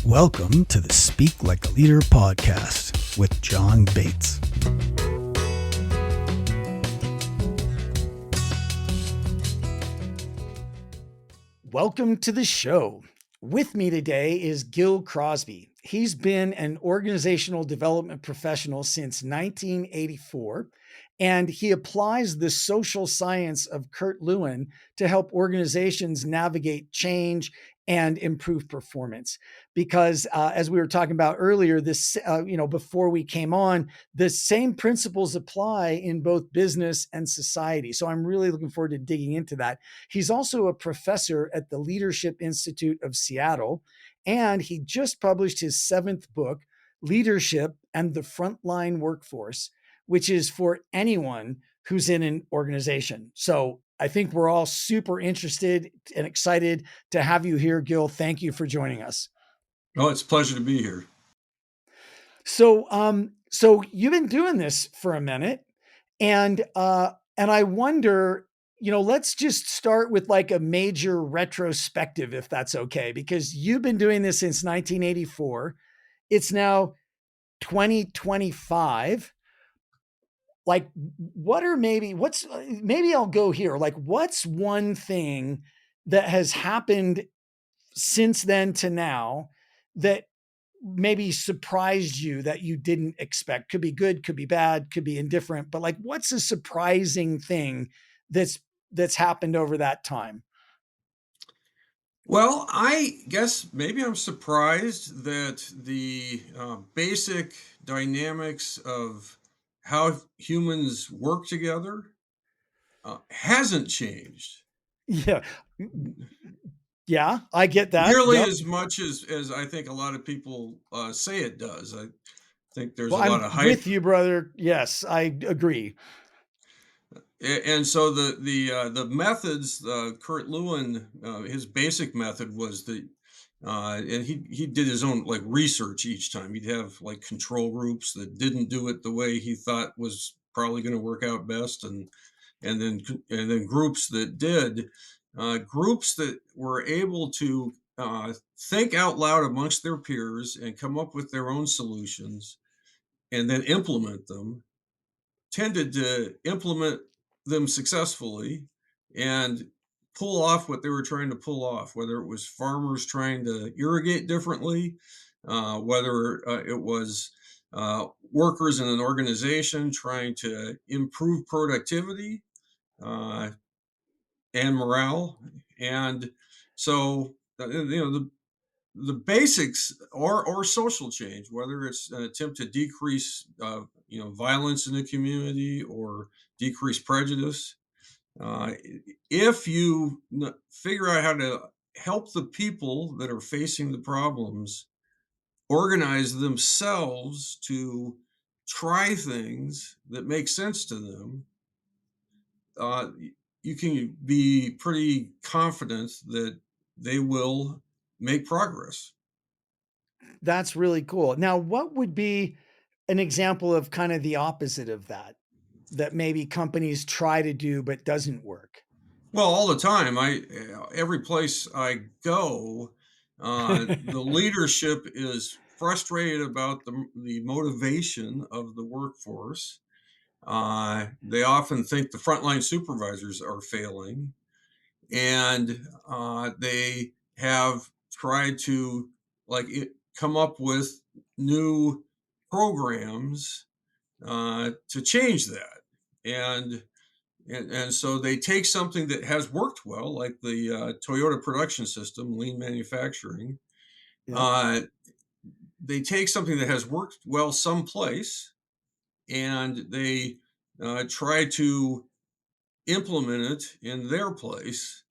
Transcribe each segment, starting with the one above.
Welcome to the Speak Like a Leader podcast with John Bates. Welcome to the show. With me today is Gil Crosby. He's been an organizational development professional since 1984, and he applies the social science of Kurt Lewin to help organizations navigate change and improve performance. Because as we were talking about earlier, before we came on, the same principles apply in both business and society. So I'm really looking forward to digging into that. He's also a professor at the Leadership Institute of Seattle, and he just published his 7th book, Leadership and the Frontline Workforce, which is for anyone who's in an organization. So I think we're all super interested and excited to have you here, Gil. Thank you for joining us. Oh, it's a pleasure to be here. So you've been doing this for a minute, and I wonder, let's just start with like a major retrospective, if that's okay, because you've been doing this since 1984. It's now 2025. Like, maybe I'll go here. Like, what's one thing that has happened since then to now that maybe surprised you that you didn't expect? Could be good, could be bad, could be indifferent, but like, what's a surprising thing that's happened over that time? Well, I guess maybe I'm surprised that the basic dynamics of how humans work together hasn't changed Yeah. Yeah, I get that. nearly Yep. as much as I think a lot of people say it does. I think there's Well, a lot I'm of hype. with you, brother. Yes, I agree. And so the methods, Kurt Lewin, his basic method was and he did his own like research each time. He'd have like control groups that didn't do it the way he thought was probably going to work out best, and then groups that did, groups that were able to think out loud amongst their peers and come up with their own solutions, and then implement them tended to implement them successfully and pull off what they were trying to pull off, whether it was farmers trying to irrigate differently, whether it was workers in an organization trying to improve productivity uh, and morale. And so, the basics or social change, whether it's an attempt to decrease violence in the community or decrease prejudice, uh, if you figure out how to help the people that are facing the problems organize themselves to try things that make sense to them, uh, you can be pretty confident that they will make progress. That's really cool. Now, what would be an example of kind of the opposite of that maybe companies try to do but doesn't work? Well, all the time. Every place I go, the leadership is frustrated about the motivation of the workforce. They often think the frontline supervisors are failing, and they have tried to come up with new programs to change that. And so they take something that has worked well, like the Toyota production system, lean manufacturing. Yep. Uh, they take something that has worked well someplace, and they try to implement it in their place.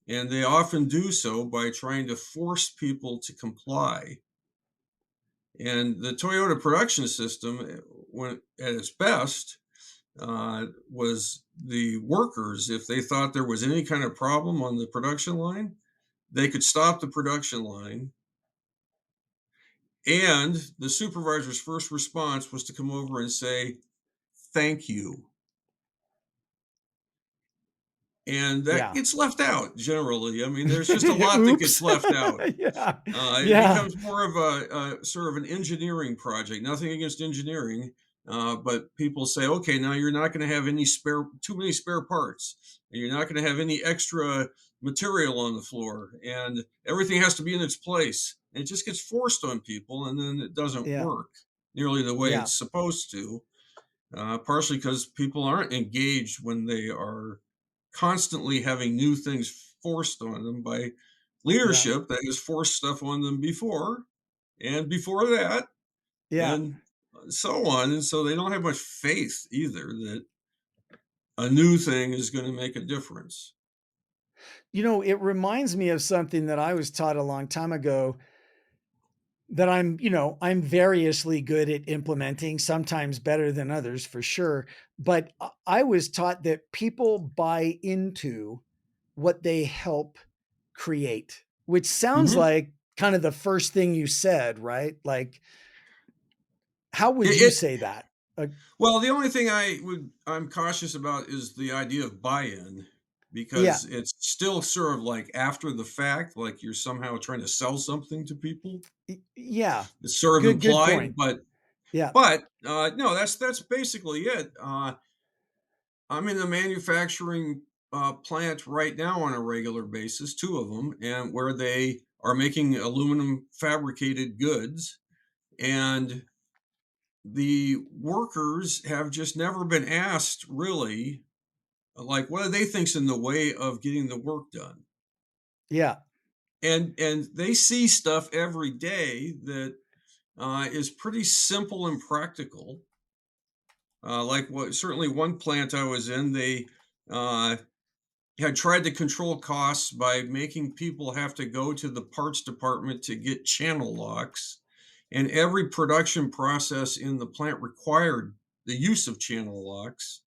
And they often do so by trying to force people to comply. And the Toyota production system, when at its best, was the workers, if they thought there was any kind of problem on the production line, they could stop the production line. And the supervisor's first response was to come over and say, "Thank you." and that Yeah. gets left out generally. I mean, there's just a lot that gets Oops. left out. Yeah. It Yeah. becomes more of a sort of an engineering project. Nothing against engineering, but people say, okay, now you're not going to have too many spare parts, and you're not going to have any extra material on the floor, and everything has to be in its place. And it just gets forced on people, and then it doesn't Yeah. work nearly the way Yeah. it's supposed to. Partially because people aren't engaged when they are constantly having new things forced on them by Yeah. leadership that has forced stuff on them before and before that Yeah. and so on. And so they don't have much faith either that a new thing is going to make a difference. It reminds me of something that I was taught a long time ago that I'm variously good at implementing, sometimes better than others for sure. But I was taught that people buy into what they help create, which sounds Mhm. like kind of the first thing you said, right? Like, how would you It, say that? Uh, well, the only thing I'm cautious about is the idea of buy-in yeah, because it's still sort of like after the fact, like you're somehow trying to sell something to people. yeah, It's sort of good implied, point. but Yeah, no, that's basically it. I'm in the manufacturing plant right now on a regular basis, two of them, and where they are making aluminum fabricated goods, and the workers have just never been asked really, like, what do they think's in the way of getting the work done, yeah, and they see stuff every day that is pretty simple and practical. Like what certainly one plant I was in, they uh, had tried to control costs by making people have to go to the parts department to get channel locks. And every production process in the plant required the use of channel locks.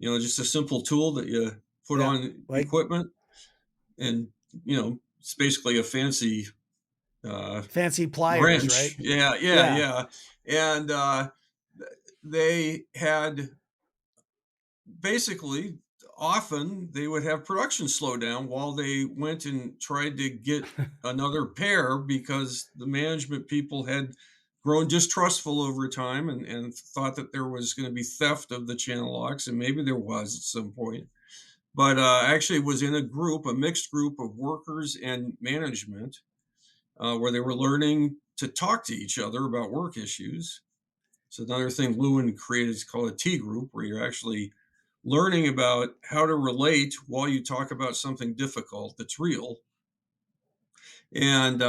Just a simple tool that you put yeah. on Like equipment, and it's basically a fancy uh, fancy pliers, right? wrench. Yeah, yeah, Yeah, yeah. And they had basically often they would have production slow down while they went and tried to get another pair because the management people had grown distrustful over time and thought that there was going to be theft of the channel locks, and maybe there was at some point, but actually was in a mixed group of workers and management, where they were learning to talk to each other about work issues. So another thing Lewin created is called a T group, where you're actually learning about how to relate while you talk about something difficult that's real. And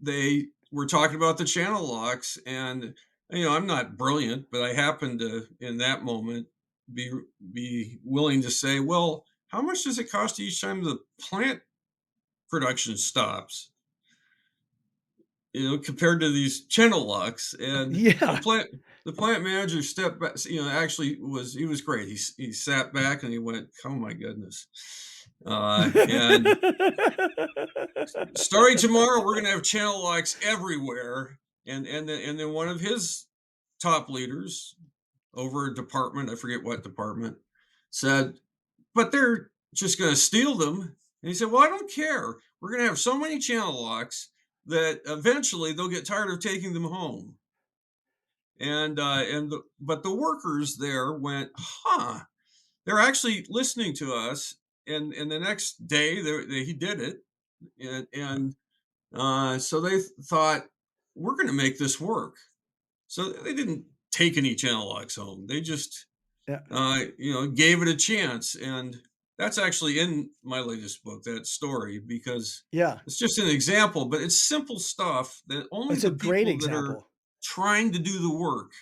they were talking about the channel locks, and I'm not brilliant, but I happened to, in that moment, be be willing to say, well, how much does it cost each time the plant production stops? Compared to these channel locks. And the yeah. plant manager stepped back. Actually, he was great. He sat back and he went, "Oh my goodness!" And starting tomorrow, we're going to have channel locks everywhere. And then one of his top leaders over a department, I forget what department, said, "But they're just going to steal them." And he said, "Well, I don't care. We're going to have so many channel locks that eventually they'll get tired of taking them home." But the workers there went, "Huh? They're actually listening to us." And the next day, he did it, and so they thought, "We're going to make this work." So they didn't take any channel locks home. They just Yeah, gave it a chance. And that's actually in my latest book, that story, because yeah. it's just an example, but it's simple stuff that only It's a the great people that are example. trying to do the work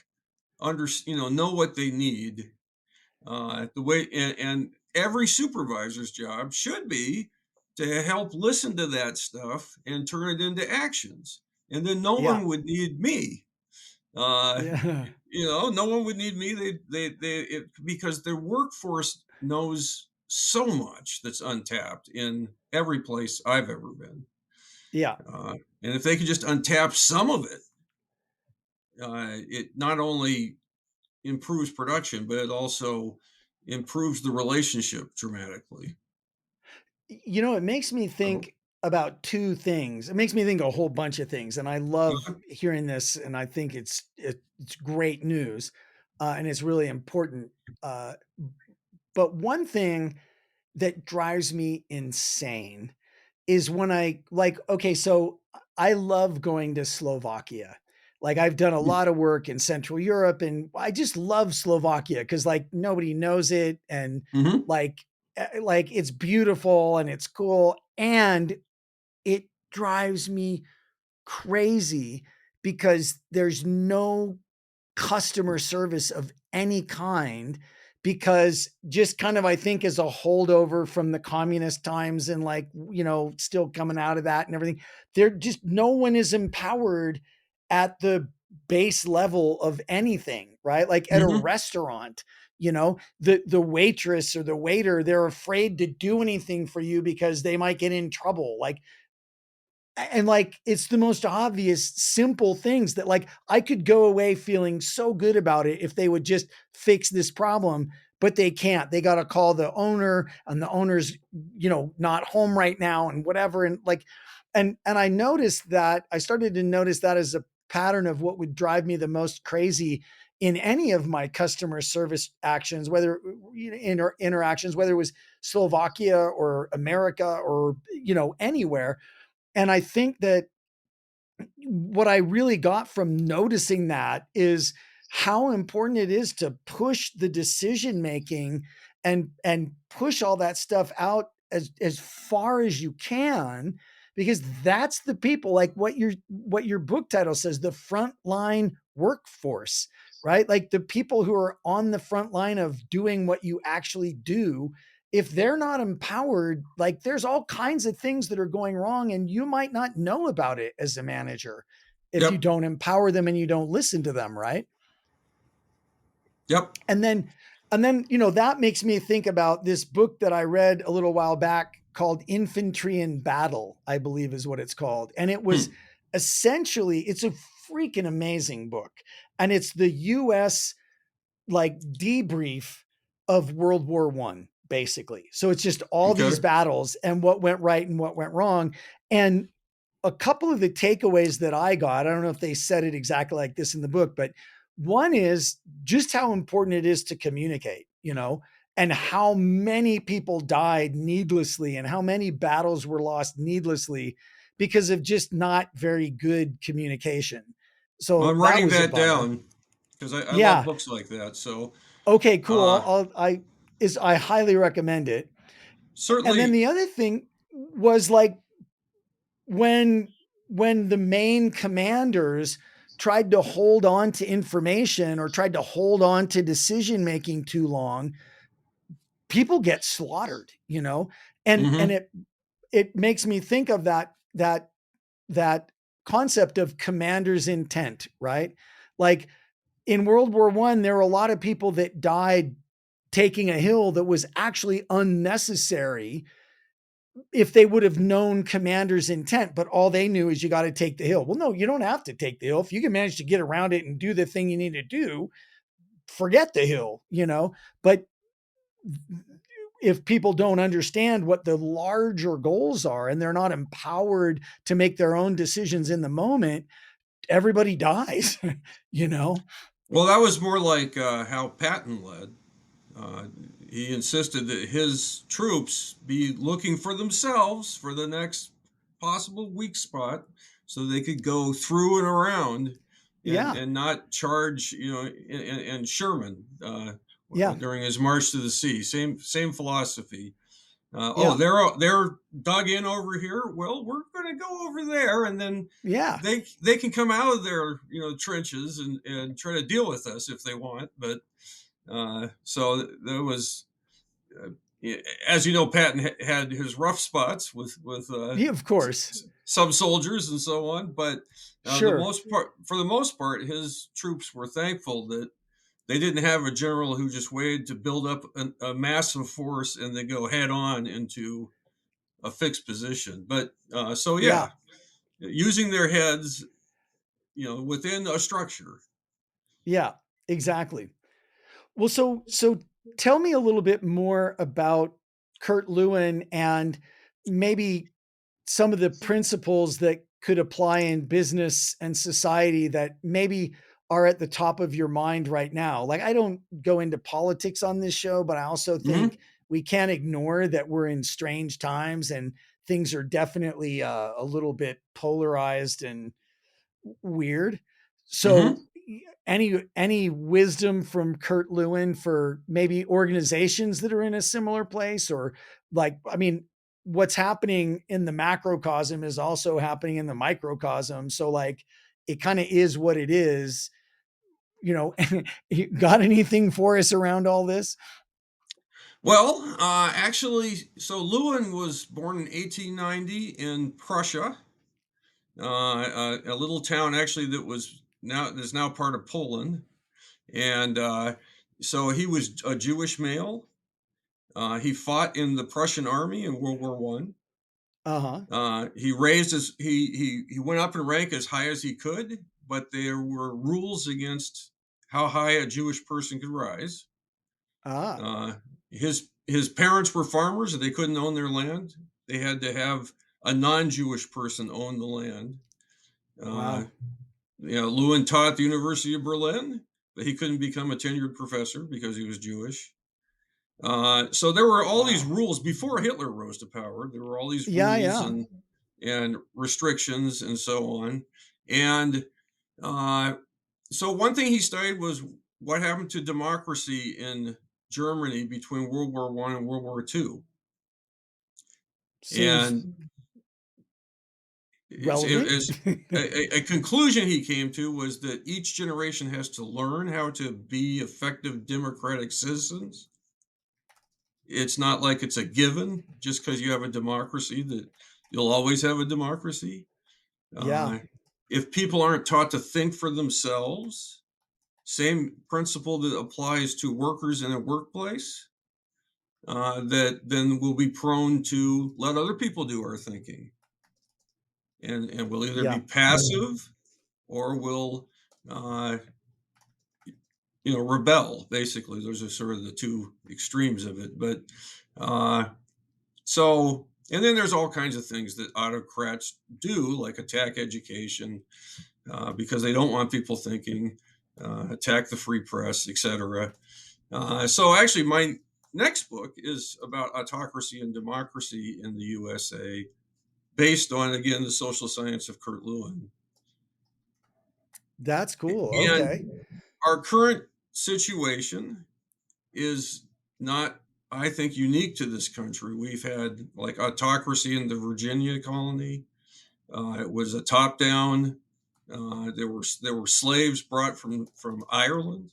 know what they need. The way and every supervisor's job should be to help listen to that stuff and turn it into actions. And then no Yeah, one would need me. Uh, yeah, no one would need me. Because their workforce knows so much that's untapped in every place I've ever been. yeah, And if they could just untap some of it, it not only improves production, but it also improves the relationship dramatically. It makes me So, think about 2 things. It makes me think a whole bunch of things, and I love uh, hearing this, and I think it's great news, and it's really important. Uh, but one thing that drives me insane is when okay, so I love going to Slovakia. Like, I've done a lot of work in Central Europe, and I just love Slovakia because, like, nobody knows it, and, mhm, like, it's beautiful and it's cool, and it drives me crazy because there's no customer service of any kind, because just kind of, I think, as a holdover from the communist times, and, like, still coming out of that and everything, there just no one is empowered at the base level of anything, right? Like at a mhm. restaurant, the waitress or the waiter, they're afraid to do anything for you because they might get in trouble. Like, it's the most obvious simple things that, like, I could go away feeling so good about it if they would just fix this problem, but they can't. They got to call the owner, and the owner's not home right now, and whatever. And like, and I started to notice that as a pattern of what would drive me the most crazy in any of my customer service actions, whether interactions, whether it was Slovakia or America or anywhere. And I think that what I really got from noticing that is how important it is to push the decision making, and push all that stuff out as far as you can, because that's the people, like what your book title says, the frontline workforce, right? Like the people who are on the front line of doing what you actually do. If they're not empowered, like, there's all kinds of things that are going wrong, and you might not know about it as a manager if you Yep, don't empower them and you don't listen to them, right? yep. And then that makes me think about this book that I read a little while back called Infantry in Battle, I believe is what it's called. And it was Hmm, essentially, it's a freaking amazing book. And it's the US, like, debrief of World War One, basically. So it's just all these okay. battles and what went right and what went wrong. And a couple of the takeaways that I got, I don't know if they said it exactly like this in the book, but one is just how important it is to communicate, and how many people died needlessly, and how many battles were lost needlessly because of just not very good communication. Well, So I'm that writing was a that bummer. down because I love Yeah. books like that. So, Okay, cool. uh, I highly recommend it. And then certainly, the other thing was, like, when when the main commanders tried to hold on to information or tried to hold on to decision making too long, people get slaughtered, and mhm, it makes me think of that concept of commander's intent, right? Like, in World War One, there were a lot of people that died taking a hill that was actually unnecessary if they would have known commander's intent, but all they knew is you got to take the hill. Well, no, you don't have to take the hill. If you can manage to get around it and do the thing you need to do, forget the hill. But if people don't understand what the larger goals are, and they're not empowered to make their own decisions in the moment, everybody dies, you know? well, that was more like how Patton led. Uh, he insisted that his troops be looking for themselves for the next possible weak spot so they could go through and around Yeah. and not charge, and Sherman Yeah. during his march to the sea. Same philosophy. Oh, Yeah. they're dug in over here. Well, we're going to go over there, and then Yeah. they can come out of their trenches and try to deal with us if they want. But so there was, uh, as you know, Patton had his rough spots with Yeah, of course. some soldiers and so on. But Sure. for the most part, his troops were thankful that they didn't have a general who just waited to build up a massive force and then go head on into a fixed position. But so Yeah. yeah, using their heads, within a structure. Yeah. Exactly. Well, so tell me a little bit more about Kurt Lewin and maybe some of the principles that could apply in business and society that maybe are at the top of your mind right now. Like, I don't go into politics on this show, but I also think Mhm, we can't ignore that we're in strange times and things are definitely a little bit polarized and weird. So mhm. any wisdom from Kurt Lewin for maybe organizations that are in a similar place, or like, I mean, what's happening in the macrocosm is also happening in the microcosm. So like it kind of is what it is, you know. You got anything for us around all this? Well, actually, so Lewin was born in 1890 in Prussia, a little town actually that is now part of Poland, and so he was a Jewish male. He fought in the Prussian army in World War One. Uh-huh. He raised his he went up in rank as high as he could, but there were rules against how high a Jewish person could rise. Ah, Uh, his parents were farmers and they couldn't own their land. They had to have a non-Jewish person own the land. Uh, wow. Lewin taught at the University of Berlin, but he couldn't become a tenured professor because he was Jewish. So there were all these Wow. rules before Hitler rose to power. There were all these Yeah, rules yeah. and restrictions and so on. And uh, so one thing he studied was what happened to democracy in Germany between World War One and World War Two. Seems And relevant. a conclusion he came to was that each generation has to learn how to be effective democratic citizens. It's not like it's a given just because you have a democracy that you'll always have a democracy. Yeah. Uh, if people aren't taught to think for themselves, same principle that applies to workers in a workplace, that then we'll be prone to let other people do our thinking. And we'll either be Yeah. passive or we'll, uh, rebel. Basically, those are sort of the two extremes of it. But uh, and then there's all kinds of things that autocrats do, like attack education because they don't want people thinking, attack the free press, etc. So actually, my next book is about autocracy and democracy in the USA, based on again the social science of Kurt Lewin. That's cool. Okay. And our current situation is not, I think, unique to this country. We've had like autocracy in the Virginia colony. It was a top down. There were slaves brought from Ireland,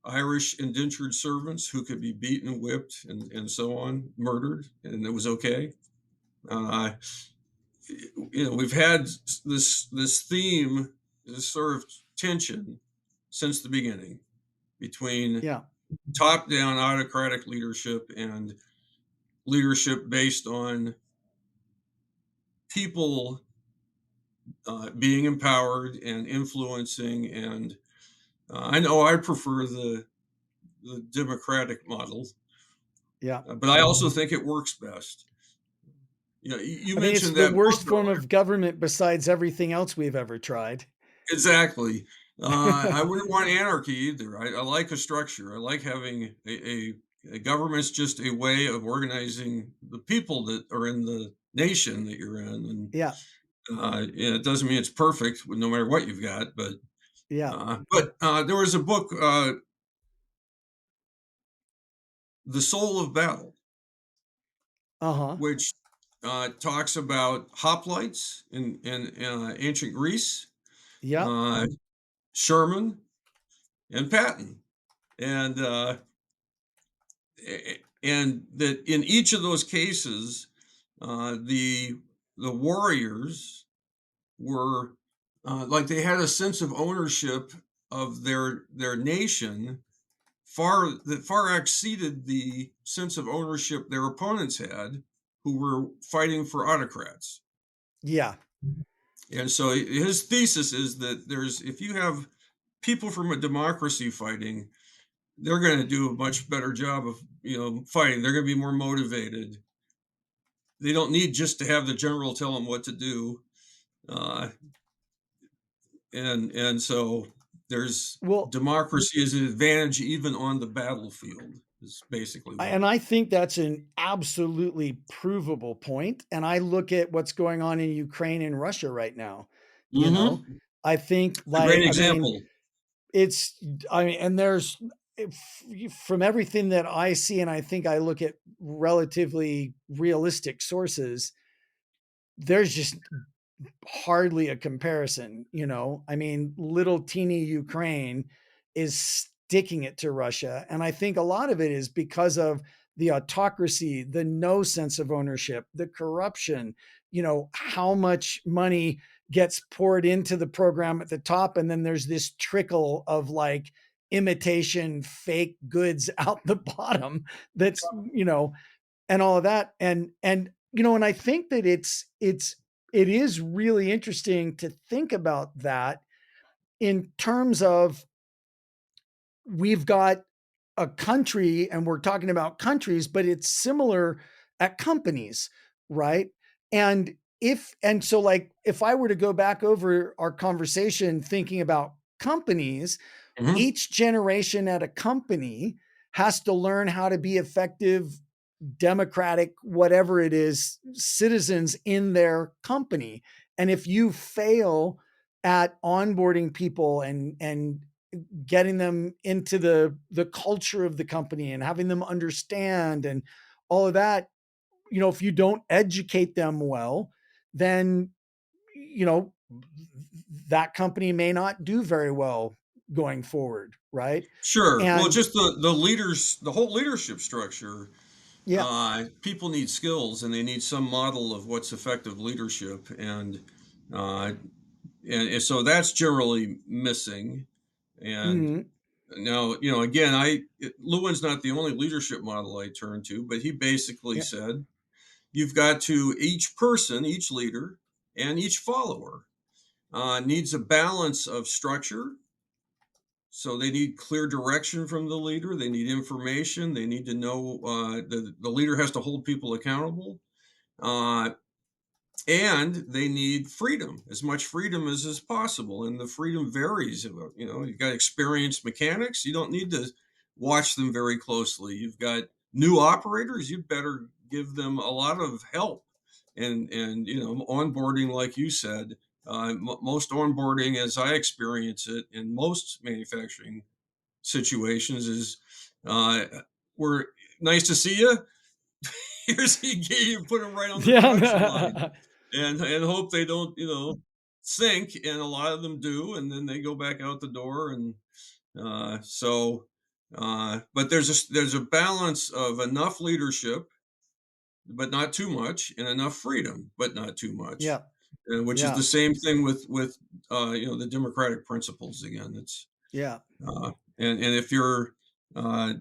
Irish indentured servants who could be beaten, whipped, and so on, murdered, and it was okay. Uh, we've had this theme, this sort of tension since the beginning between Yeah. top down autocratic leadership and leadership based on people being empowered and influencing. And I know I prefer the democratic model, Yeah. but I also think it works best. You I mean, it's mentioned the that book worst form earlier. of government besides everything else we've ever tried. Exactly. I wouldn't want anarchy either. I like a structure. I like having a government's just a way of organizing the people that are in the nation that you're in. And Yeah. it doesn't mean it's perfect no matter what you've got. But Yeah. there was a book, The Soul of Battle, Uh-huh. which talks about hoplites in ancient Greece, Yep. uh, Sherman, and Patton. And and that in each of those cases, the warriors were like they had a sense of ownership of their nation far exceeded the sense of ownership their opponents had, who were fighting for autocrats. Yeah. And so his thesis is that there's if you have people from a democracy fighting, they're going to do a much better job of fighting. They're going to be more motivated. They don't need just to have the general tell them what to do, uh, and so there's Well, democracy is an advantage even on the battlefield. Is basically what. and I think that's an absolutely provable point. And I look at what's going on in Ukraine and Russia right now. You know, Hmm. I think It's a great I mean, example. it's, I mean, and there's, from everything that I see, and I think I look at relatively realistic sources, there's just hardly a comparison, you know? I mean, little teeny Ukraine is sticking it to Russia. And I think a lot of it is because of the autocracy, the no sense of ownership, the corruption, you know, how much money gets poured into the program at the top. And then there's this trickle of like imitation fake goods out the bottom that's, you know, and all of that. And you know, and I think that it is really interesting to think about that in terms of we've got a country and we're talking about countries, but it's similar at companies, right? And so like if I were to go back over our conversation thinking about companies, Hmm. each generation at a company has to learn how to be effective democratic, whatever it is, citizens in their company. And if you fail at onboarding people and getting them into the culture of the company and having them understand and all of that, you know, if you don't educate them well, then you know that company may not do very well going forward, right? Sure. Well, And just the leaders, the whole leadership structure. yeah. People need skills, and they need some model of what's effective leadership, uh, and so that's generally missing. And Mhm. now, again, Lewin's not the only leadership model I turn to, but he basically Yeah. said you've got to each person, each leader, and each follower needs a balance of structure. So they need clear direction from the leader. They need information. They need to know the leader has to hold people accountable. Uh, and they need freedom, as much freedom as is possible, and the freedom varies. You've got experienced mechanics, you don't need to watch them very closely. You've got new operators, you better give them a lot of help, and onboarding, like you said. Most onboarding, as I experience it in most manufacturing situations, is uh, we're nice to see you. Here's you put them right on the production line, Yeah. and hope they don't sink, and a lot of them do, and then they go back out the door. And so but there's a balance of enough leadership but not too much, and enough freedom but not too much, Yeah. and which is Yeah. the same thing with the democratic principles. Again, it's Yeah. and if you're uh,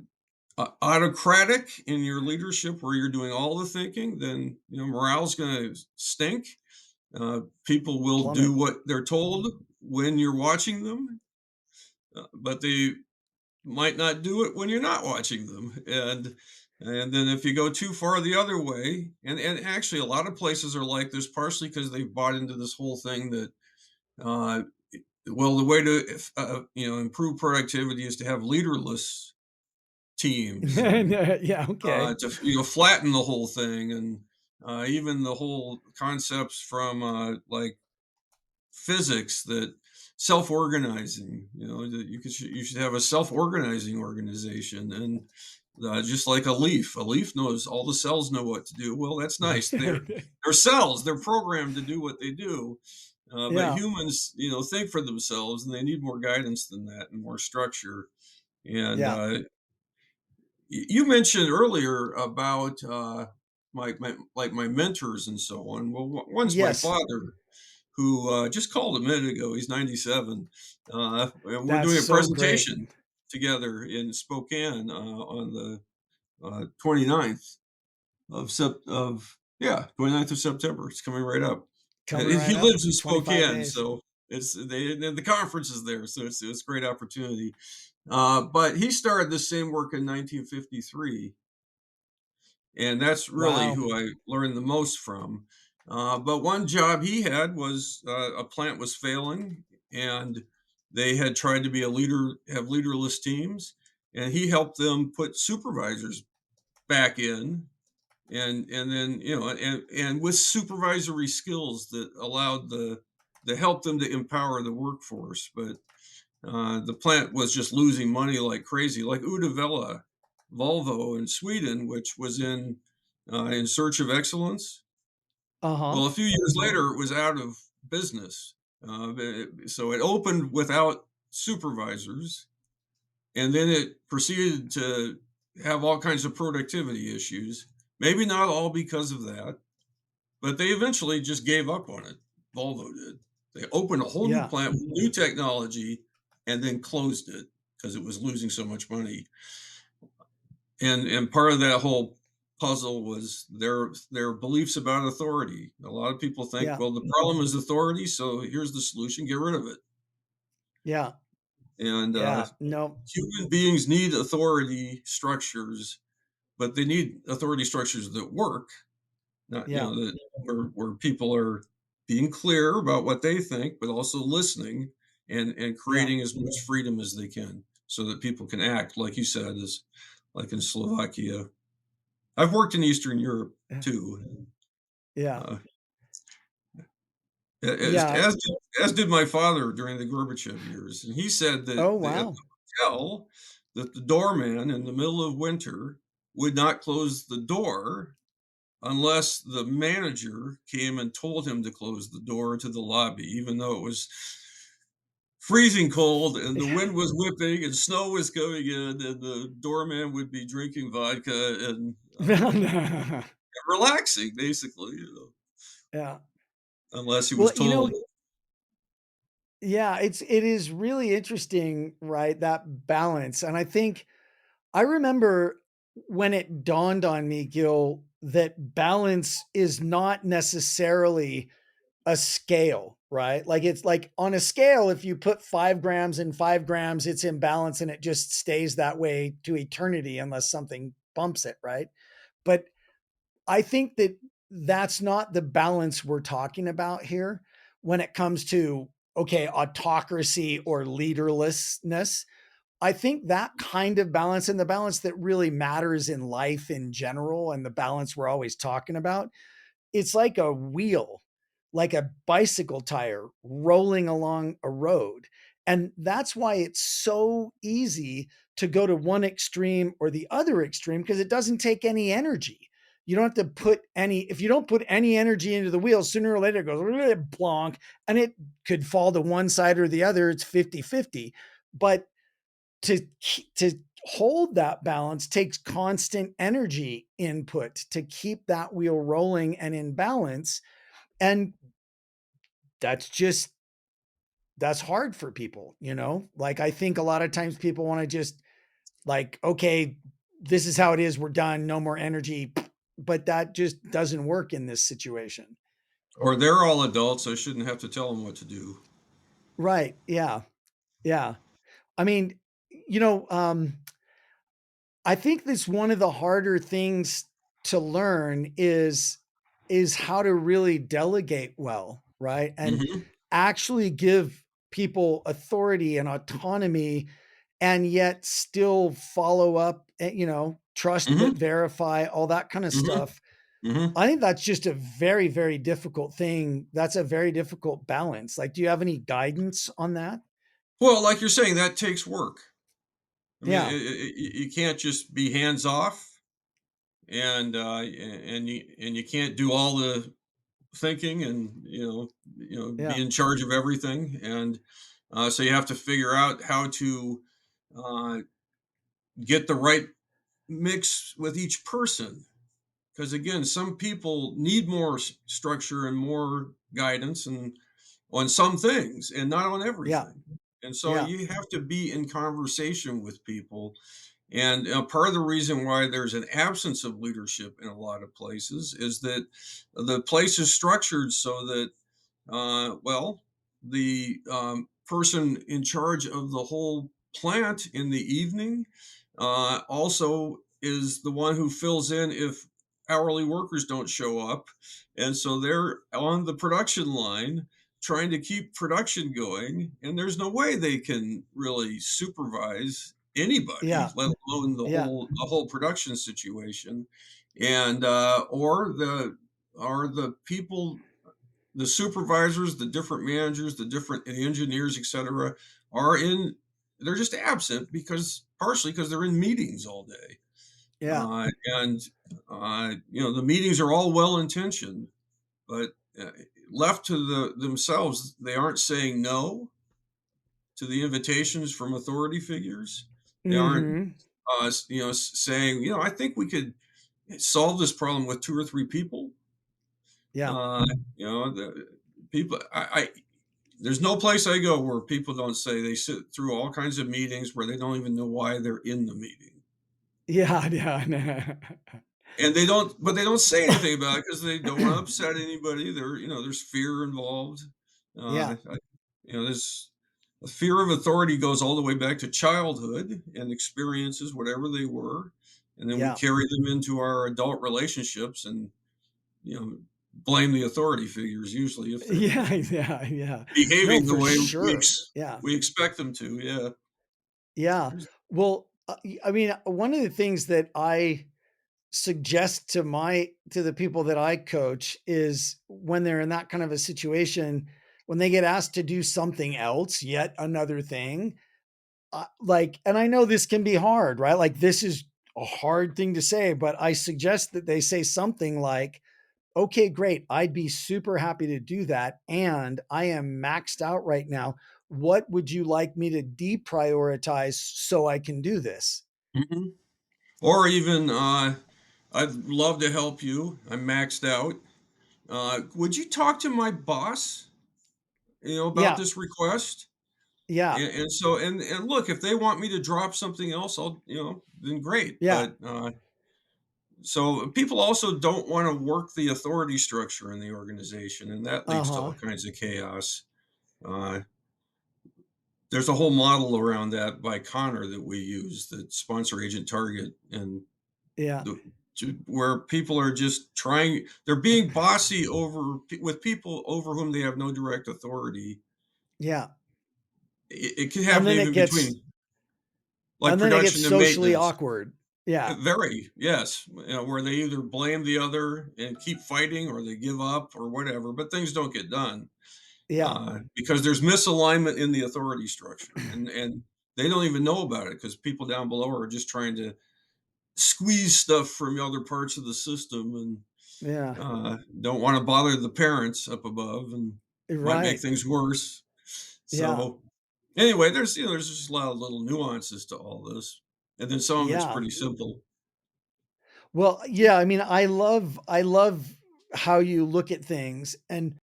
autocratic in your leadership, where you're doing all the thinking, then morale's going to stink. People will do Plummet. what they're told when you're watching them, but they might not do it when you're not watching them. And then if you go too far the other way, and actually a lot of places are like this, partially because they've bought into this whole thing that uh, well, the way to improve productivity is to have leaderless teams, and Yeah, okay. to flatten the whole thing, and even the whole concepts from like physics, that self-organizing, that you should have a self-organizing organization. And just like a leaf knows, all the cells know what to do. Well, that's nice. They're cells, they're programmed to do what they do. But Yeah. humans, think for themselves, and they need more guidance than that, and more structure. And Yeah. you mentioned earlier about my mentors and so on. Well, one's my Yes. father, who just called a minute ago. He's 97, and we're That's doing a so great. presentation together in Spokane on the 29th of yeah, 29th of September. It's coming right up. Coming He right up. lives in 25 Spokane, days. so the conference is there, so it's a great opportunity. But he started the same work in 1953, and that's really Wow. who I learned the most from. But one job he had was a plant was failing, and they had tried to be a leader, have leaderless teams, and he helped them put supervisors back in, and then and with supervisory skills that allowed the help them to empower the workforce. But the plant was just losing money like crazy, like Udavella, Volvo in Sweden, which was in search of excellence. Uh-huh. Well, a few years later, it was out of business. So it opened without supervisors, and then it proceeded to have all kinds of productivity issues. Maybe not all because of that, but they eventually just gave up on it. Volvo did. They opened a whole new Yeah. plant with new technology and then closed it because it was losing so much money. And part of that whole puzzle was their beliefs about authority. A lot of people think, Yeah. well, the problem is authority, so here's the solution: get rid of it. Yeah. And Yeah. No. human beings need authority structures, but they need authority structures that work. Not, Yeah. that where people are being clear about what they think, but also listening and Yeah. creating as much freedom as they can so that people can act, like you said, as like in Slovakia. I've worked in Eastern Europe Yeah. too. Yeah. Uh, as, Yeah. as, as did my father during the Gorbachev years. And he said that Oh, at wow. the hotel, that the doorman in the middle of winter would not close the door unless the manager came and told him to close the door to the lobby, even though it was freezing cold and the wind was whipping and snow was coming in, and the doorman would be drinking vodka and relaxing, basically, Yeah. unless he Well, was told. yeah, it is really interesting, right? That balance. And I think I remember when it dawned on me, Gil, that balance is not necessarily a scale, right? Like it's like on a scale, if you put 5 grams in 5 grams, it's in balance and it just stays that way to eternity unless something bumps it, right? But I think that that's not the balance we're talking about here when it comes to, okay, autocracy or leaderlessness. I think that kind of balance and the balance that really matters in life in general and the balance we're always talking about, it's like a wheel, like a bicycle tire rolling along a road. And that's why it's so easy to go to one extreme or the other extreme because it doesn't take any energy. You don't have to put any, if you don't put any energy into the wheel, sooner or later it goes plonk and it could fall to one side or the other. It's 50-50. But to to hold that balance takes constant energy input to keep that wheel rolling and in balance, and that's just that's hard for people, like I think a lot of times people want to just like, okay, this is how it is, we're done, no more energy, but that just doesn't work in this situation. Or they're all adults, I shouldn't have to tell them what to do. Right, yeah, yeah. I mean, you know um I think that's one of the harder things to learn is how to really delegate well, right? And Hmm. actually give people authority and autonomy and yet still follow up, trust but Hmm. verify, all that kind of Hmm. stuff. Hmm. I think that's just a very, very difficult thing. That's a very difficult balance. Like, do you have any guidance on that? Well, like you're saying, that takes work. I mean, Yeah. you can't just be hands off, and you can't do all the thinking, and be Yeah. in charge of everything, and so you have to figure out how to uh, get the right mix with each person, because again, some people need more structure and more guidance and on some things and not on Yeah. everything, and so Yeah. you have to be in conversation with people. And part of the reason why there's an absence of leadership in a lot of places is that the place is structured so that, well, the person in charge of the whole plant in the evening also is the one who fills in if hourly workers don't show up. And so they're on the production line trying to keep production going. And there's no way they can really supervise anybody, Yeah. let alone Yeah. the whole production situation. And or the people, the supervisors, the different managers, the different engineers, etc., are in. They're just absent because partially because they're in meetings all day, Yeah. and the meetings are all well intentioned, but left to themselves, they aren't saying no to the invitations from authority figures. They aren't, Mhm. saying, I think we could solve this problem with two or three people. Yeah. Uh, the people, there's no place I go where people don't say they sit through all kinds of meetings where they don't even know why they're in the meeting. Yeah. Yeah. And they don't say anything about it because they don't want to upset anybody. There's fear involved. Yeah. There's the fear of authority goes all the way back to childhood and experiences, whatever they were. And then we Yeah. carry them into our adult relationships and, you know, blame the authority figures usually if they're Yeah. Yeah. Yeah. No, behaving the for way sure. Yeah. we expect them to. Yeah. Yeah. There's Well, I mean, one of the things that I suggest to the people that I coach is when they're in that kind of a situation, when they get asked to do something else, yet another thing, like, and I know this can be hard, right? Like, this is a hard thing to say, but I suggest that they say something like, okay, great. I'd be super happy to do that. And I am maxed out right now. What would you like me to deprioritize so I can do this? Mhm. Or even, I'd love to help you. I'm maxed out. Would you talk to my boss, about Yeah. this request? Yeah. And look, if they want me to drop something else, then great. Yeah. But so people also don't want to work the authority structure in the organization, and that Uh leads to huh. all kinds of chaos. Uh, there's a whole model around that by Connor that we use, that sponsor agent target, and Yeah. the where people are just trying, they're being bossy with people over whom they have no direct authority. Yeah. It can And happen then it even gets between like and then it gets production and socially maintenance. awkward. Yeah. Very, yes, where they either blame the other and keep fighting, or they give up, or whatever, but things don't get done Yeah. because there's misalignment in the authority structure, and they don't even know about it because people down below are just trying to squeeze stuff from other parts of the system, and Yeah. don't want to bother the parents up above and might make Right. things worse. Yeah. So anyway, there's just a lot of little nuances to all this, and then some of it's Yeah. pretty simple. Well, yeah, I mean, I love how you look at things, and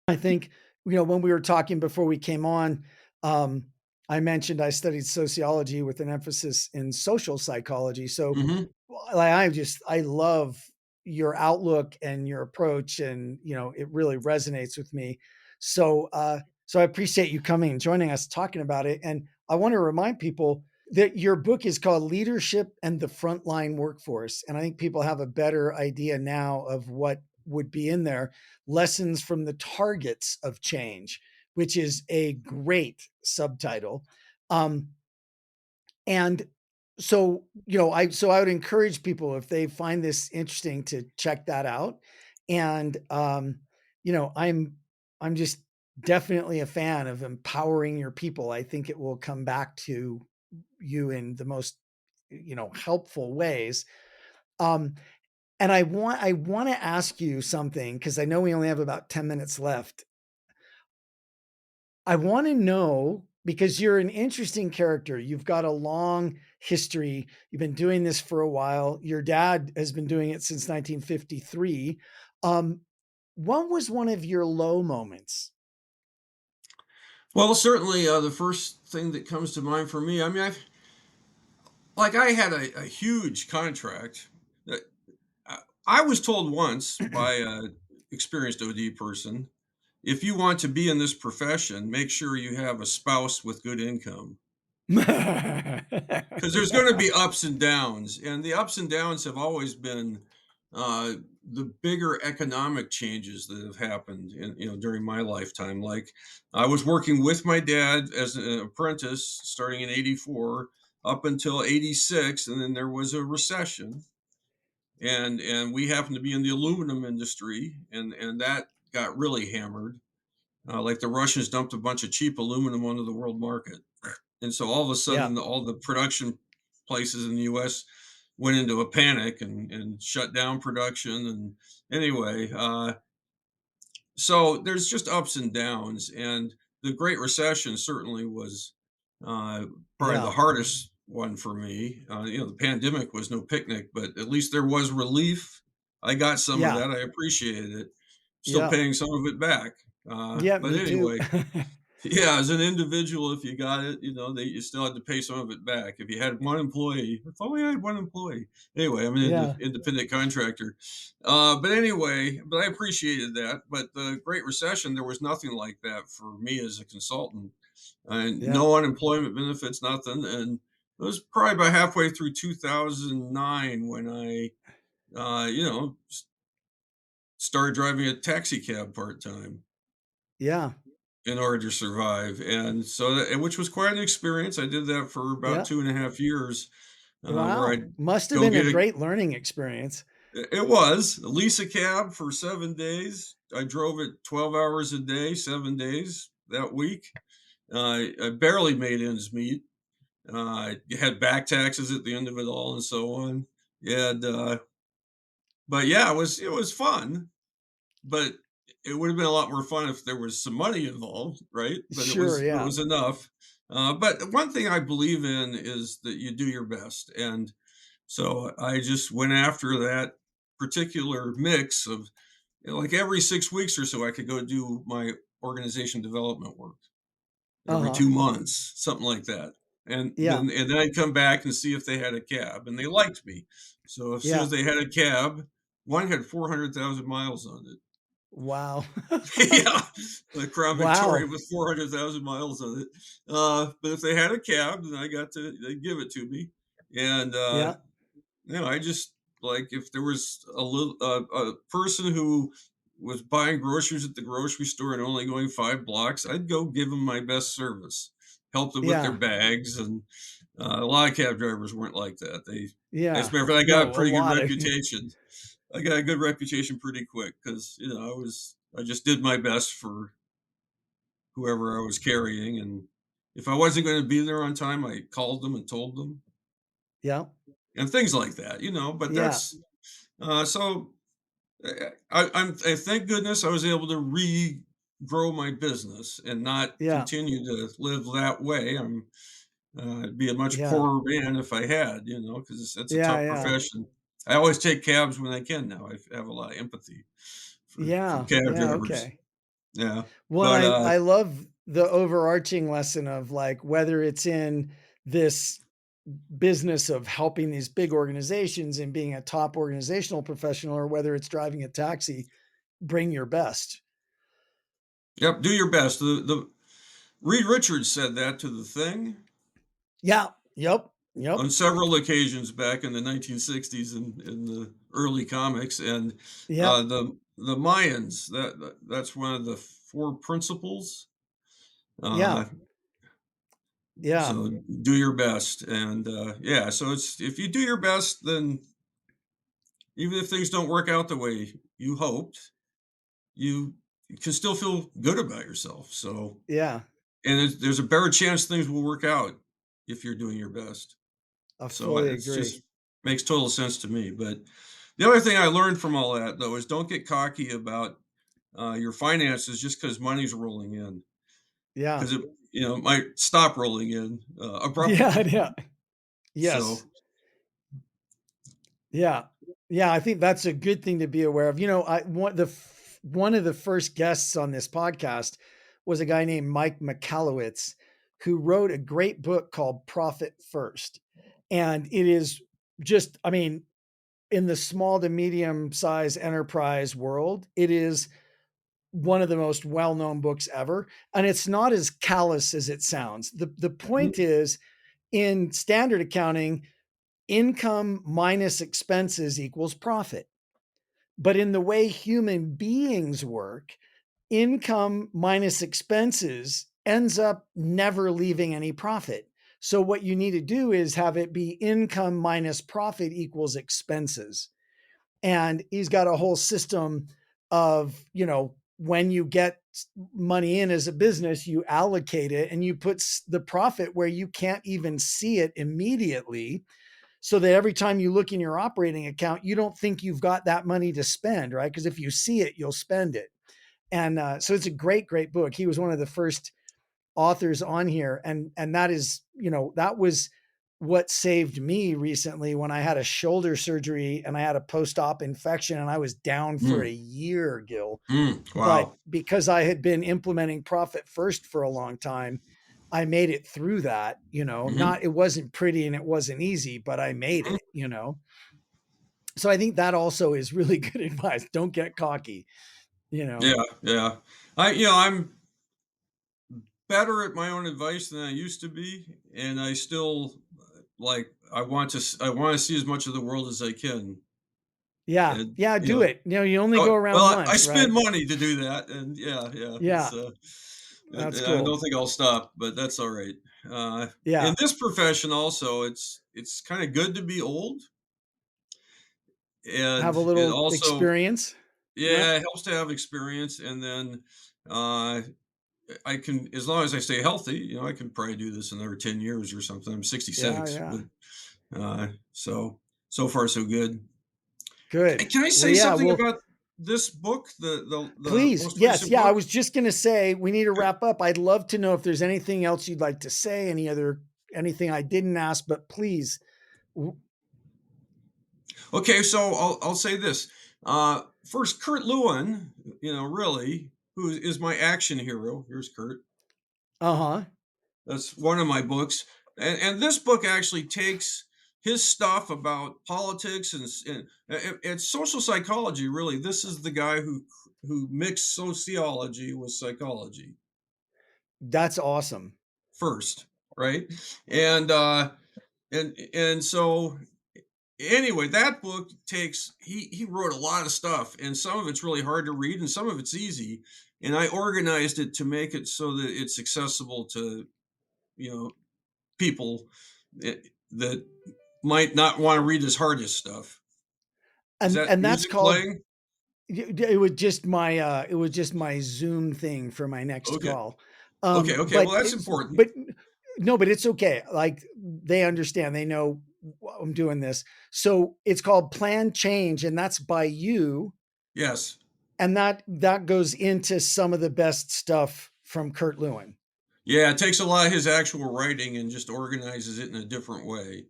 I think, when we were talking before we came on, um, I mentioned I studied sociology with an emphasis in social psychology. So, Hmm. like, I love your outlook and your approach, and it really resonates with me. So I appreciate you coming and joining us talking about it. And I want to remind people that your book is called Leadership and the Frontline Workforce. And I think people have a better idea now of what would be in there. Lessons from the Targets of Change, which is a great subtitle. Um, and I would encourage people, if they find this interesting, to check that out. And you know, I'm I'm just definitely a fan of empowering your people. I think it will come back to you in the most helpful ways. Um, and I want to ask you something, because I know we only have about 10 minutes left. I want to know, because you're an interesting character. You've got a long history. You've been doing this for a while. Your dad has been doing it since 1953. Um, what was one of your low moments? Well, certainly, the first thing that comes to mind for me, I mean, I had a huge contract that I was told once by a experienced OD person, if you want to be in this profession, make sure you have a spouse with good income. 'Cause there's gonna be ups and downs, and the ups and downs have always been, the bigger economic changes that have happened during my lifetime. Like, I was working with my dad as an apprentice starting in '84 up until '86, and then there was a recession, and we happened to be in the aluminum industry, and that got really hammered. Like, the Russians dumped a bunch of cheap aluminum onto the world market. And so all of a Yeah, sudden, all the production places in the US went into a panic and shut down production. And anyway, so there's just ups and downs. And the Great Recession certainly was uh, probably the yeah, hardest one for me. The pandemic was no picnic, but at least there was relief. I got some of yeah, that. I appreciated it. Still yeah, paying some of it back. yeah, But me too. anyway, yeah, as an individual, if you got it, you still had to pay some of it back. If you had one employee, if only I had one employee. Anyway, I'm an Yeah, independent contractor. But anyway, but I appreciated that. But the Great Recession, there was nothing like that for me as a consultant, and yeah. no unemployment benefits, nothing. And it was probably about halfway through 2009 when I, started driving a taxi cab part time Yeah, in order to survive. And so which was quite an experience. I did that for about yeah. 2.5 years, where Wow. I'd Must have go been a get a great learning experience. it was a lease a cab for 7 days. I drove it 12 hours a day, 7 days that week. I barely made ends meet. I had back taxes at the end of it all and so on. And but yeah, it was fun. But it would have been a lot more fun if there was some money involved, right? But it Sure, was but it yeah. was enough. But one thing I believe in is that you do your best, and so I just went after that particular mix of, like, every 6 weeks or so, I could go do my organization development work every Uh-huh. 2 months, something like that, and Yeah, then I'd come back and see if they had a cab, and they liked me. So as soon yeah. as they had a cab, one had 400,000 miles on it. Wow. Yeah, the Crown Victoria Wow. with 400,000 miles on it. But if they had a cab, then they'd give it to me. And, Yeah, I just, like, if there was a person who was buying groceries at the grocery store and only going 5 blocks, I'd go give them my best service, help them with their yeah, bags. And a lot of cab drivers weren't like that. As yeah. a matter of fact, I got a No, a pretty good lot of reputation. I got a good reputation pretty quick because I just did my best for whoever I was carrying, and if I wasn't going to be there on time, I called them and told them, Yeah, and things like that. But yeah, that's so. Thank goodness I was able to regrow my business and not yeah, continue to live that way. I'd be a much yeah, poorer man if I had, because it's a yeah, tough yeah, profession. I always take cabs when I can now. I have a lot of empathy for yeah, cab yeah, drivers. okay. Yeah, Well, but I love the overarching lesson of, like, whether it's in this business of helping these big organizations and being a top organizational professional, or whether it's driving a taxi, bring your best. yep, do your best. The Reed Richards said that to the Thing Yeah. Yep. Yep. on several occasions back in the 1960s and in the early comics. And Yep. the Mayans, that's one of the four principles. Yeah. Uh, Yeah. so do your best, and yeah. So it's if you do your best, then even if things don't work out the way you hoped, you can still feel good about yourself. So, Yeah. and there's a better chance things will work out if you're doing your best. I So fully it's agree. just makes total sense to me. But the other thing I learned from all that, though, is don't get cocky about your finances just because money's rolling in, Yeah. because it might stop rolling in Yeah. abruptly. Yeah. Yes. So, Yeah. Yeah. I think that's a good thing to be aware of. One of the first guests on this podcast was a guy named Mike McAllowitz, who wrote a great book called Profit First. And it is just, I mean, in the small to medium size enterprise world, it is one of the most well-known books ever, and it's not as callous as it sounds. The point mhm, is, in standard accounting, income minus expenses equals profit. But in the way human beings work, income minus expenses ends up never leaving any profit. So what you need to do is have it be income minus profit equals expenses. And he's got a whole system of, when you get money in as a business, you allocate it and you put the profit where you can't even see it immediately, so that every time you look in your operating account, you don't think you've got that money to spend, right? Because if you see it, you'll spend it. And so it's a great, great book. He was one of the first authors on here, and that is, that was what saved me recently when I had a shoulder surgery and I had a post-op infection and I was down for a Mm, year, Gil. But wow. because I had been implementing profit first for a long time, I made it through that. Hmm. Not, it wasn't pretty and it wasn't easy, but I made Hmm. it. So I think that also is really good advice. Don't get cocky, you know. Yeah, yeah. I'm better at my own advice than I used to be, and I still like I want to see as much of the world as I can. Yeah. And Yeah, you do know, it. You only go around I once, spend right? money to do that, and yeah, yeah. Yeah. That's I cool. don't think I'll stop, but that's all right. In Yeah. this profession, also, it's kind of good to be old, Have and a it little also, experience. yeah, Yep. it helps to have experience, and then uh, I can, as long as I stay healthy, I can probably do this another 10 years or something. I'm Yeah, 66, yeah. but so far so good. Good. Can I Well, say yeah, something well, about this book, the please. most Yes. recent Yeah, I book? was just going to say we need to wrap up. I'd love to know if there's anything else you'd like to say, anything I didn't ask, but please. Okay, so I'll say this. First, Kurt Lewin, really, who is my action hero. Here's Kurt. Uh-huh. That's one of my books, and this book actually takes his stuff about politics and social psychology. Really, this is the guy who mixed sociology with psychology That's awesome. first, right? And so anyway, that book takes he wrote a lot of stuff, and some of it's really hard to read, and some of it's easy. And I organized it to make it so that it's accessible to you know people that might not want to read his hardest stuff. Is And that that's music called playing? it was just my Zoom thing for my next Okay. call. Okay. Well, that's important. But no, but it's okay. Like they understand, they know I'm doing this. So it's called Plan Change, and that's by you. Yes. And that goes into some of the best stuff from Kurt Lewin. Yeah, it takes a lot of his actual writing and just organizes it in a different way.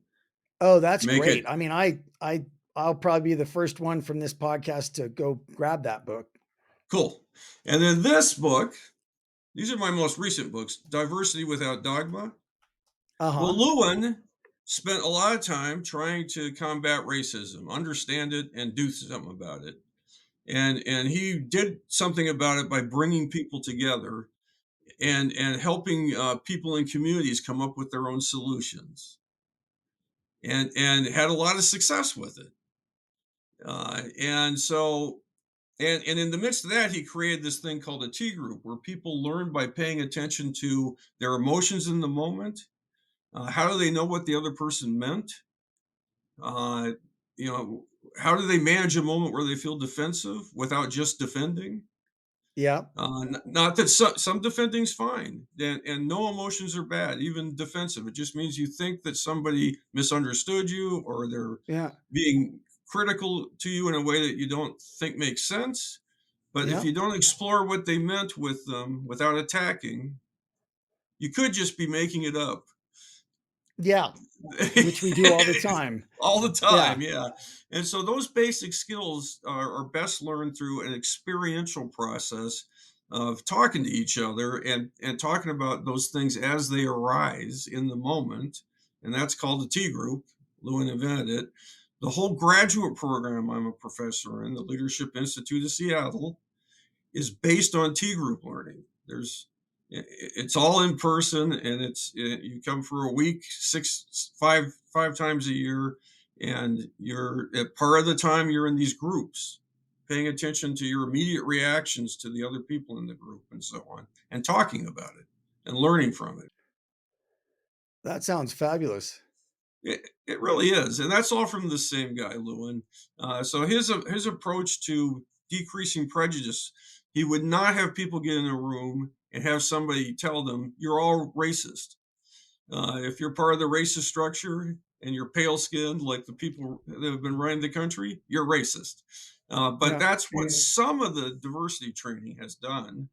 Oh, that's Make great. it I mean, I'll probably be the first one from this podcast to go grab that book. cool. And then this book, these are my most recent books, Diversity Without Dogma. Well, Uh-huh. Lewin spent a lot of time trying to combat racism, understand it, and do something about it. And he did something about it by bringing people together and helping people in communities come up with their own solutions, and had a lot of success with it. And so and in the midst of that, he created this thing called a T group, where people learn by paying attention to their emotions in the moment. How do they know what the other person meant? Uh, you know, how do they manage a moment where they feel defensive without just defending? Yeah. Not that some defending's fine, and no emotions are bad, even defensive. It just means you think that somebody misunderstood you, or they're Yeah. being critical to you in a way that you don't think makes sense. But if Yeah. you don't explore what they meant with them without attacking, you could just be making it up. Yeah. Which we do all the time. All the Yeah. time, yeah. And so those basic skills are best learned through an experiential process of talking to each other and talking about those things as they arise in the moment. And that's called the T group. Lewin invented it. The whole graduate program I'm a professor in, the Leadership Institute of Seattle, is based on T group learning. There's It's all in person, and you come for a week, five times a year, and you're part of the time you're in these groups, paying attention to your immediate reactions to the other people in the group and so on, and talking about it and learning from it. That sounds fabulous. It really is, and that's all from the same guy, Lewin. So his approach to decreasing prejudice, he would not have people get in a room and have somebody tell them you're all racist. If you're part of the racist structure and you're pale skinned, like the people that have been running the country, you're racist. But Yeah. that's what some of the diversity training has done,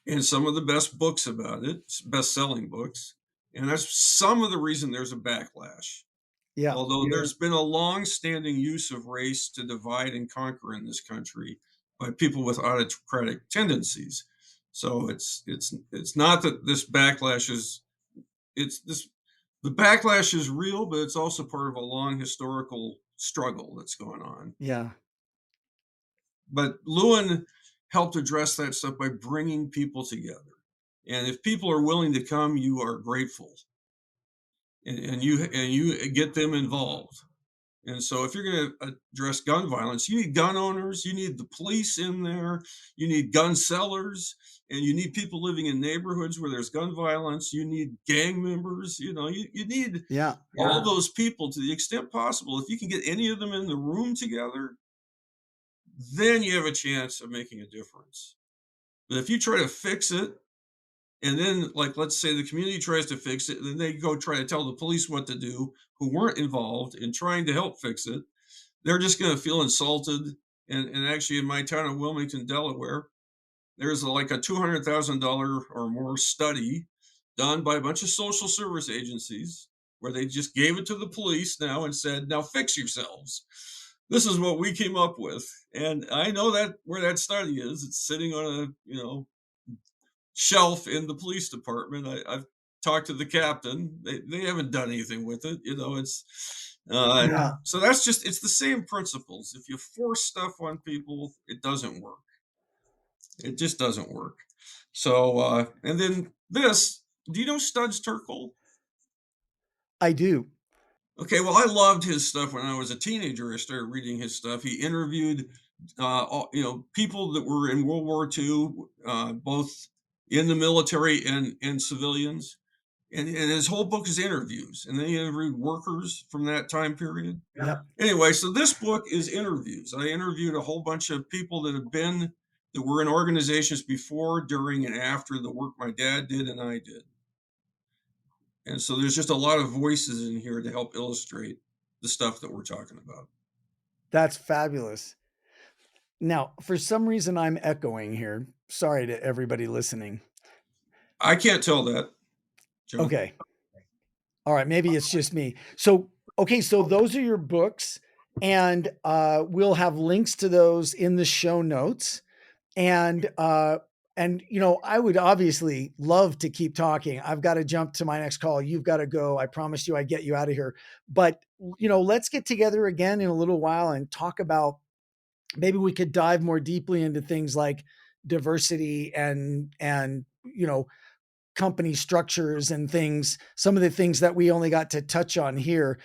and some of the best books about it, best selling books. And that's some of the reason there's a backlash. Yeah. Although there's been a long-standing use of race to divide and conquer in this country by people with autocratic tendencies. So it's not that this backlash is it's this the backlash is real, but it's also part of a long historical struggle that's going on. Yeah. But Lewin helped address that stuff by bringing people together. And if people are willing to come, you are grateful, and you get them involved. And so, if you're going to address gun violence, you need gun owners, you need the police in there, you need gun sellers, and you need people living in neighborhoods where there's gun violence. You need gang members. You need Yeah. all those people to the extent possible. If you can get any of them in the room together, then you have a chance of making a difference. But if you try to fix it, and then, like, let's say the community tries to fix it, and then they go try to tell the police what to do, who weren't involved in trying to help fix it, they're just going to feel insulted. And actually, in my town of Wilmington, Delaware, there's like a $200,000 or more study done by a bunch of social service agencies where they just gave it to the police now and said, now fix yourselves. This is what we came up with. And I know that where that study is. It's sitting on a shelf in the police department. I've talked to the captain. They haven't done anything with it. So it's the same principles. If you force stuff on people, it doesn't work. It just doesn't work. So, and then this, do you know Studs Terkel? I do. Okay, well, I loved his stuff when I was a teenager. I started reading his stuff. He interviewed, people that were in World War II, both in the military and civilians. And his whole book is interviews. And then he interviewed workers from that time period. Yep. Anyway, so this book is interviews. I interviewed a whole bunch of people that were in organizations before, during, and after the work my dad did and I did. And so there's just a lot of voices in here to help illustrate the stuff that we're talking about. That's fabulous. Now, for some reason, I'm echoing here. Sorry to everybody listening. I can't tell that, Joe. Okay. All right. Maybe it's just me. So, okay. So those are your books, and we'll have links to those in the show notes. And I would obviously love to keep talking. I've got to jump to my next call. You've got to go. I promised you I'd get you out of here. But, let's get together again in a little while and talk about, maybe we could dive more deeply into things like diversity and company structures and things, some of the things that we only got to touch on here.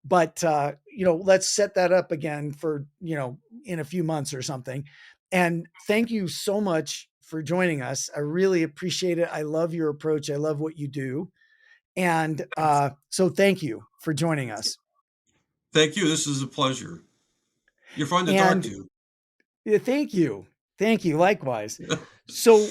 But, let's set that up again for, in a few months or something. And thank you so much for joining us. I really appreciate it. I love your approach. I love what you do. And so thank you for joining us. Thank you. This is a pleasure. You're fun to And talk to. thank you. Thank you. Likewise. So,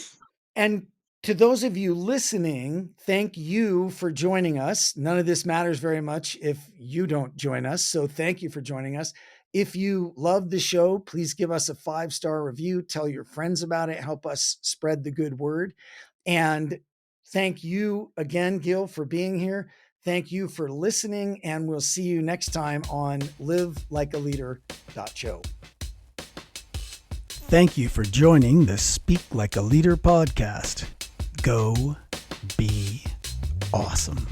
and to those of you listening, thank you for joining us. None of this matters very much if you don't join us. So thank you for joining us. If you love the show, please give us a 5-star review. Tell your friends about it. Help us spread the good word. And thank you again, Gil, for being here. Thank you for listening. And we'll see you next time on livelikealeader.show. Thank you for joining the Speak Like a Leader podcast. Go be awesome.